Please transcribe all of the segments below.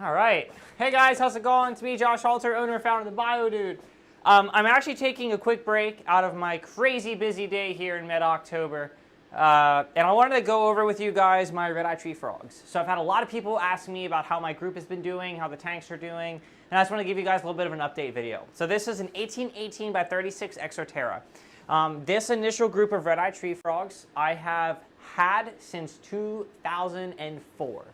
All right. Hey guys, how's it going? It's me, Josh Halter, owner and founder of the BioDude. I'm actually taking a quick break out of my crazy busy day here in mid-October. And I wanted to go over with you guys my red-eye tree frogs. So I've had a lot of people ask me about how my group has been doing, how the tanks are doing, and I just want to give you guys a little bit of an update video. So this is an 1818 by 36 Exoterra. This initial group of red-eye tree frogs I have had since 2004.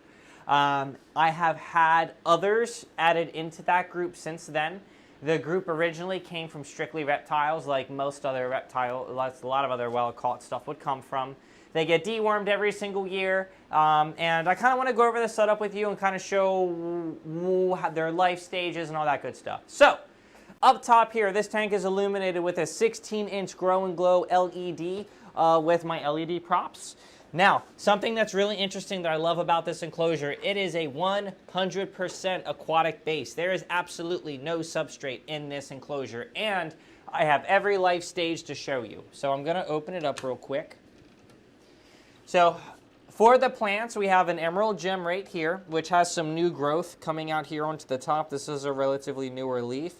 I have had others added into that group since then. The group originally came from strictly reptiles, like most other reptiles, a lot of other well-caught stuff would come from. They get dewormed every single year, and I kind of want to go over the setup with you and kind of show their life stages and all that good stuff. So, up top here, this tank is illuminated with a 16-inch Grow and Glow LED with my LED props. Now, something that's really interesting that I love about this enclosure, it is a 100% aquatic base. There is absolutely no substrate in this enclosure, and I have every life stage to show you. So I'm going to open it up real quick. So for the plants, we have an emerald gem right here, which has some new growth coming out here onto the top. This is a relatively newer leaf.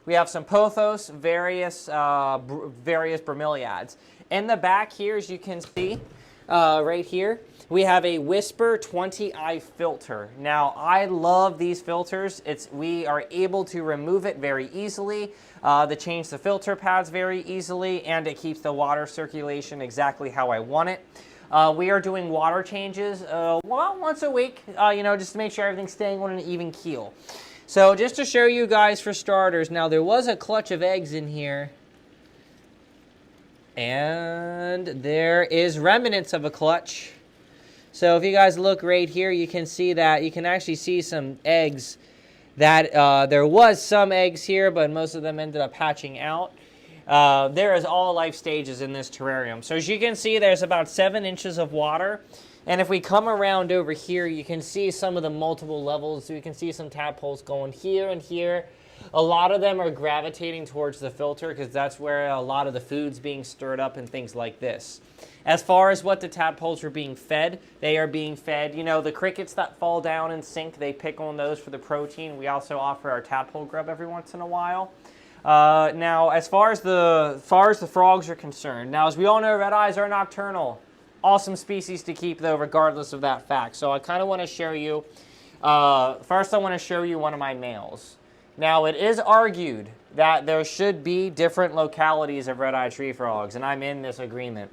We have some pothos, various bromeliads. In the back here, as you can see, right here, we have a Whisper 20i filter. Now, I love these filters. We are able to remove it very easily, to change the filter pads very easily, and it keeps the water circulation exactly how I want it. We are doing water changes once a week, just to make sure everything's staying on an even keel. So just to show you guys for starters, now there was a clutch of eggs in here. And there is remnants of a clutch. So if you guys look right here, you can see that you can actually see some eggs that there was some eggs here, but most of them ended up hatching out. There is all life stages in this terrarium. So as you can see, there's about 7 inches of water. And if we come around over here, you can see some of the multiple levels. So you can see some tadpoles going here and here. A lot of them are gravitating towards the filter because that's where a lot of the food's being stirred up and things like this. As far as what the tadpoles are being fed, they are being fed, the crickets that fall down and sink, they pick on those for the protein. We also offer our tadpole grub every once in a while. Now, as far as the frogs are concerned, now as we all know, red eyes are nocturnal. Awesome species to keep though, regardless of that fact. So I kind of want to show you, first I want to show you one of my males. Now, it is argued that there should be different localities of red-eye tree frogs, and I'm in this agreement.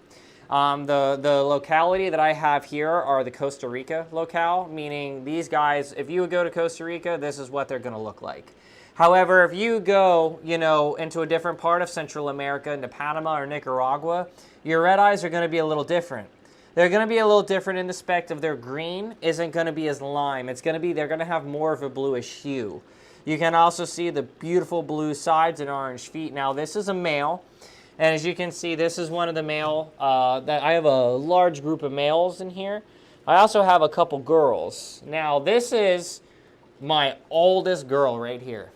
The locality that I have here are the Costa Rica locale, meaning these guys, if you would go to Costa Rica, this is what they're going to look like. However, if you go, into a different part of Central America, into Panama or Nicaragua, your red eyes are going to be a little different. They're going to be a little different in the spect of their green isn't going to be as lime. They're going to have more of a bluish hue. You can also see the beautiful blue sides and orange feet. Now, this is a male, and as you can see, this is one of the male, that I have a large group of males in here. I also have a couple girls. Now, this is my oldest girl right here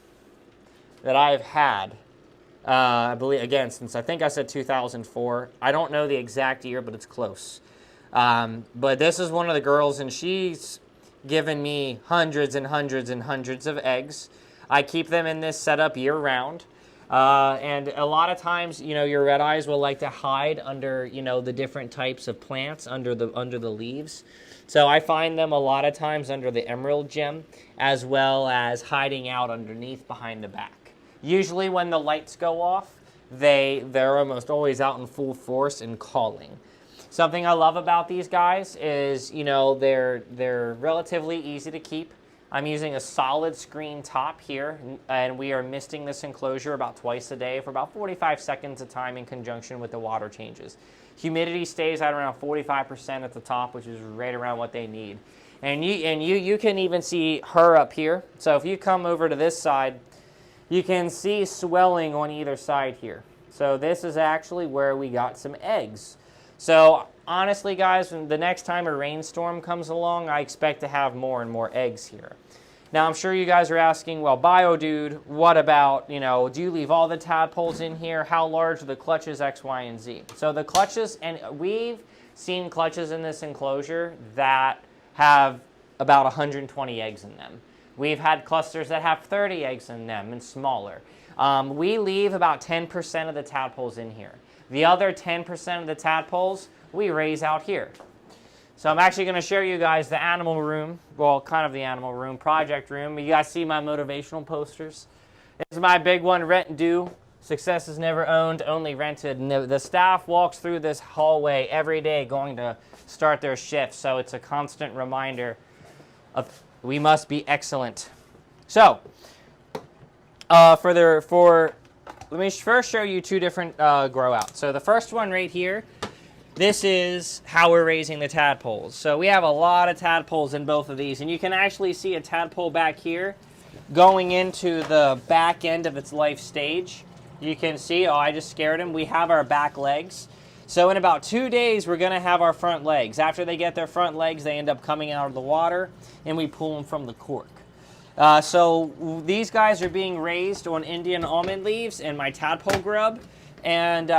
that I've had, I believe, again, since I think I said 2004. I don't know the exact year, but it's close. But this is one of the girls, and she's given me hundreds and hundreds and hundreds of eggs. I keep them in this setup year-round. And a lot of times, your red eyes will like to hide under, the different types of plants under the leaves. So I find them a lot of times under the emerald gem, as well as hiding out underneath behind the back. Usually when the lights go off, they're almost always out in full force and calling. Something I love about these guys is, they're relatively easy to keep. I'm using a solid screen top here, and we are misting this enclosure about twice a day for about 45 seconds a time in conjunction with the water changes. Humidity stays at around 45% at the top, which is right around what they need. And you can even see her up here. So if you come over to this side, you can see swelling on either side here. So this is actually where we got some eggs. So honestly, guys, when the next time a rainstorm comes along, I expect to have more and more eggs here. Now, I'm sure you guys are asking, well, BioDude, what about, do you leave all the tadpoles in here? How large are the clutches, X, Y, and Z? So the clutches, and we've seen clutches in this enclosure that have about 120 eggs in them. We've had clusters that have 30 eggs in them and smaller. We leave about 10% of the tadpoles in here. The other 10% of the tadpoles we raise out here. So I'm actually going to show you guys the animal room, well, kind of the animal room, project room. You guys see my motivational posters. This is my big one, rent and do. Success is never owned, only rented. And the staff walks through this hallway every day going to start their shift. So it's a constant reminder of we must be excellent. So let me first show you two different grow outs. So the first one right here, this is how we're raising the tadpoles. So we have a lot of tadpoles in both of these, and you can actually see a tadpole back here going into the back end of its life stage. You can see, oh, I just scared him. We have our back legs. So in about 2 days, we're gonna have our front legs. After they get their front legs, they end up coming out of the water, and we pull them from the cork. So these guys are being raised on Indian almond leaves and my tadpole grub, and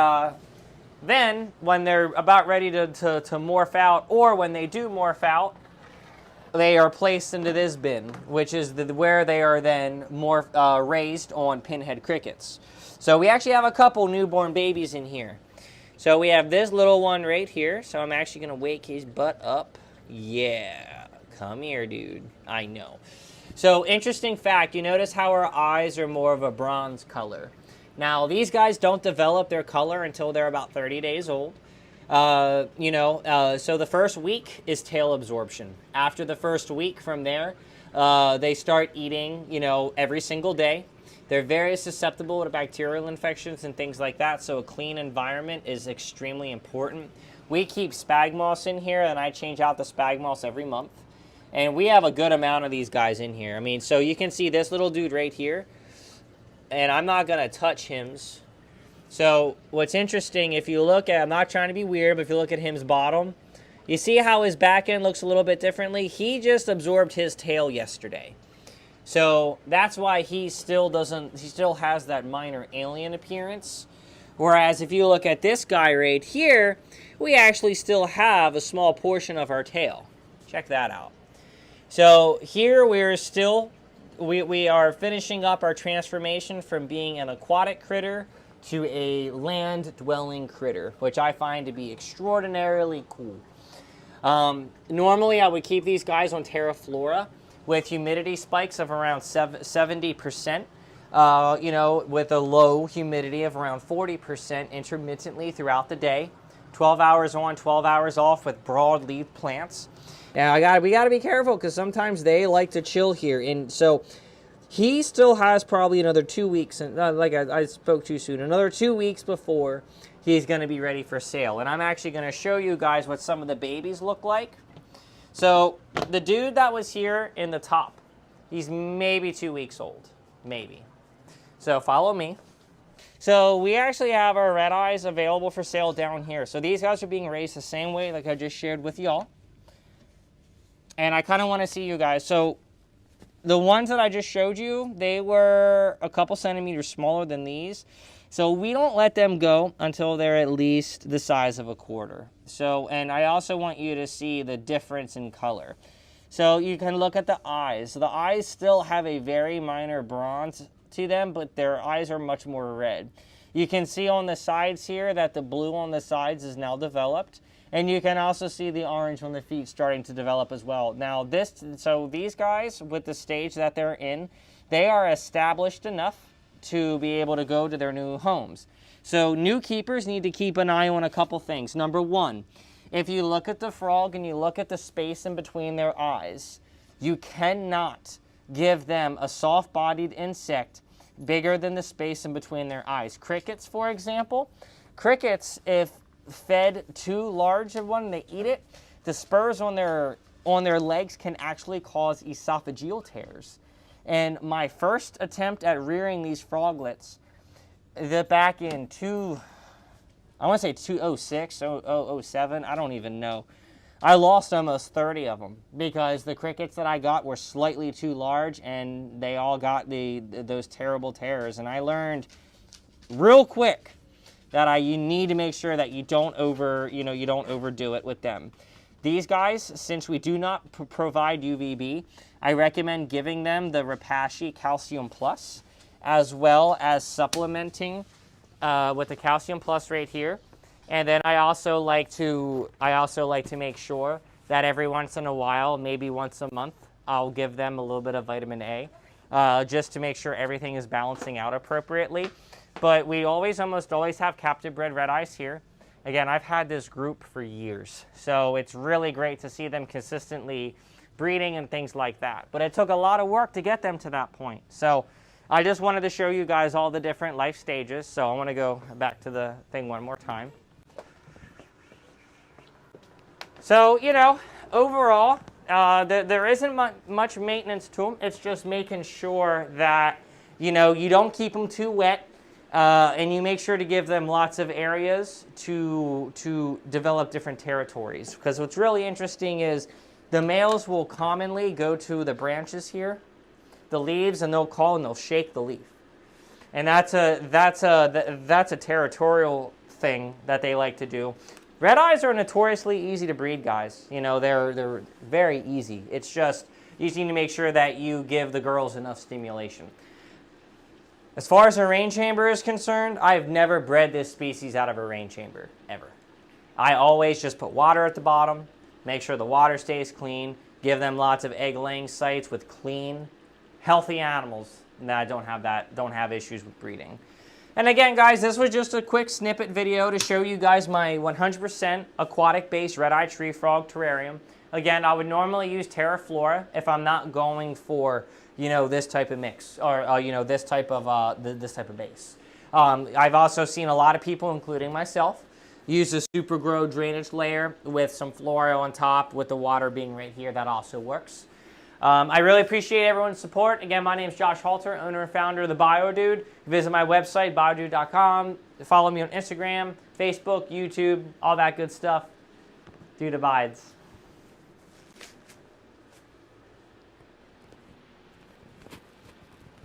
then, when they're about ready to morph out, or when they do morph out, they are placed into this bin, which is where they are then raised on pinhead crickets. So we actually have a couple newborn babies in here. So we have this little one right here. So I'm actually going to wake his butt up. Yeah, come here, dude. I know. So interesting fact, you notice how our eyes are more of a bronze color. Now, these guys don't develop their color until they're about 30 days old. So the first week is tail absorption. After the first week from there, they start eating, every single day. They're very susceptible to bacterial infections and things like that, so a clean environment is extremely important. We keep spag moss in here, and I change out the spag moss every month. And we have a good amount of these guys in here. I mean, so you can see this little dude right here. And I'm not going to touch him's. So what's interesting, if you look at, I'm not trying to be weird, but if you look at him's bottom, you see how his back end looks a little bit differently? He just absorbed his tail yesterday. So that's why he still has that minor alien appearance. Whereas if you look at this guy right here, we actually still have a small portion of our tail. Check that out. So here we are finishing up our transformation from being an aquatic critter to a land-dwelling critter, which I find to be extraordinarily cool. Normally, I would keep these guys on terra flora with humidity spikes of around 70%, with a low humidity of around 40% intermittently throughout the day. 12 hours on, 12 hours off with broad-leaved plants. Now, we gotta be careful because sometimes they like to chill here. And so he still has probably another 2 weeks, and like I spoke too soon, another 2 weeks before he's gonna be ready for sale. And I'm actually gonna show you guys what some of the babies look like. So the dude that was here in the top, he's maybe 2 weeks old, maybe. So follow me. So we actually have our red eyes available for sale down here. So these guys are being raised the same way like I just shared with y'all. And I kind of want to see you guys. So the ones that I just showed you, they were a couple centimeters smaller than these. So we don't let them go until they're at least the size of a quarter. So, and I also want you to see the difference in color. So you can look at the eyes. So the eyes still have a very minor bronze to them, but their eyes are much more red. You can see on the sides here that the blue on the sides is now developed. And you can also see the orange on the feet starting to develop as well. Now these guys, with the stage that they're in, they are established enough to be able to go to their new homes. So new keepers need to keep an eye on a couple things. Number one, if you look at the frog and you look at the space in between their eyes, you cannot give them a soft-bodied insect bigger than the space in between their eyes. Crickets, for example, if fed too large of one and they eat it, the spurs on their legs can actually cause esophageal tears. And my first attempt at rearing these froglets, back in 2006, 07, I don't even know. I lost almost 30 of them because the crickets that I got were slightly too large and they all got those terrible tears. And I learned real quick that you need to make sure that you don't overdo it with them. These guys, since we do not provide UVB, I recommend giving them the Repashy Calcium Plus, as well as supplementing with the Calcium Plus right here. And then I also like to make sure that every once in a while, maybe once a month, I'll give them a little bit of vitamin A, just to make sure everything is balancing out appropriately. But we almost always have captive bred red eyes here. Again, I've had this group for years, so it's really great to see them consistently breeding and things like that. But it took a lot of work to get them to that point. So I just wanted to show you guys all the different life stages. So I want to go back to the thing one more time. So, you know, overall, there isn't much maintenance to them. It's just making sure that, you know, you don't keep them too wet. And you make sure to give them lots of areas to develop different territories. Because what's really interesting is the males will commonly go to the branches here, the leaves, and they'll call and they'll shake the leaf. And that's a territorial thing that they like to do. Red eyes are notoriously easy to breed, guys. You know, they're very easy. It's just you just need to make sure that you give the girls enough stimulation. As far as a rain chamber is concerned, I've never bred this species out of a rain chamber, ever. I always just put water at the bottom, make sure the water stays clean, give them lots of egg-laying sites with clean, healthy animals that don't have issues with breeding. And again, guys, this was just a quick snippet video to show you guys my 100% aquatic-based red-eye tree frog terrarium. Again, I would normally use Terra Flora if I'm not going for, you know, this type of mix or you know, this type of base. I've also seen a lot of people, including myself, use a super grow drainage layer with some flora on top, with the water being right here. That also works. I really appreciate everyone's support. Again, my name is Josh Halter, owner and founder of the BioDude. Visit my website, biodude.com. Follow me on Instagram, Facebook, YouTube, all that good stuff. Dude abides.